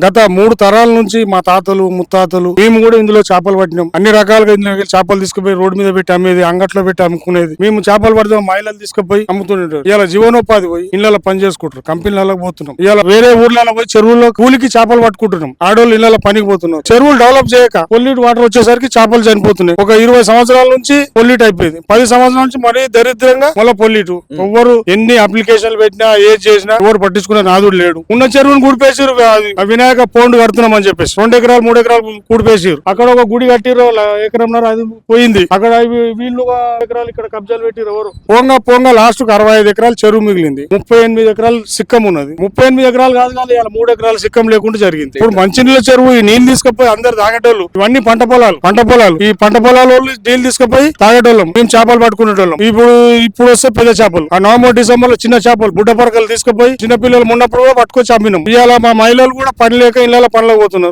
గత 3 తరాల నుంచి మా తాతలు ముత్తాతలు మేము కూడా ఇందులో చేపలు పట్టినాం. అన్ని రకాలుగా ఇందులో చేపలు తీసుకుపోయి రోడ్డు మీద పెట్టి అమ్మేది, అంగట్లో పెట్టి అమ్ముకునేది. మేము చేపలు పడతాం, మహిళలు తీసుకుపోయి అమ్ముతుంటారు. ఇలా జీవనోపాధి పోయి ఇళ్ళలో పని చేసుకుంటారు, కంపెనీలలో పోతున్నాం. ఇలా వేరే ఊర్లలో పోయి చెరువుల్లో కూలికి చేపలు పట్టుకుంటున్నాం. ఆడోళ్ళు ఇళ్ళలో పనికి పోతున్నారు. చెరువులు డెవలప్ చేయక పొల్యూట్ వాటర్ వచ్చేసరికి చేపలు చనిపోతున్నాయి. ఒక 20 సంవత్సరాల నుంచి పొల్యూట్ అయిపోయింది. 10 సంవత్సరాల నుంచి మరీ దరిద్రంగా మళ్ళీ పొల్యూట్. ఎవ్వరు ఎన్ని అప్లికేషన్లు పెట్టినా ఏది చేసినా ఎవరు పట్టించుకునే నాదుడు లేడు. ఉన్న చెరువును కూడిపేసారు. వినాయక పోండు కడుతున్నాం అని చెప్పేసి 2 ఎకరాలు 3 ఎకరాలు కూడిపేసారు. అక్కడ ఒక గుడి కట్టిరు, ఎకరంన్నర అది పోయింది. అక్కడ వీళ్ళు ఎకరాలు ఇక్కడ కబ్జాలు పెట్టిరు. ఎవరు పోంగా లాస్ట్ కు 65 ఎకరాలు చెరువు మిగిలింది. 38 ఎకరాలు సిక్కం ఉన్నది. 38 ఎకరాలు కాదు కానీ ఇలా 3 ఎకరాలు సిక్కం లేకుండా జరిగింది. ఇప్పుడు మంచినీళ్ళ చెరువు ఈ నీళ్లు తీసుకుపోయి అందరు తాగేటోళ్ళు. ఇవన్నీ పంట పొలాలు. ఈ పంట పొలాల వాళ్ళు నీళ్లు తీసుకుపోయి తాగేటోళ్ళం. మేము చేపలు పట్టుకునేటోళ్ళం. ఇప్పుడు వస్తే పెద్ద చేపలు. ఆ నవంబర్ డిసెంబర్ లో చిన్న చేపలు బుడ్డ పరకలు తీసుకుపోయి చిన్న పిల్లలు ఉన్నప్పుడు పట్టుకొచ్చి అమ్మినాం. ఇవాళ మా మహిళలు కూడా పని లేక ఇళ్ళ పనులకు పోతున్నారు.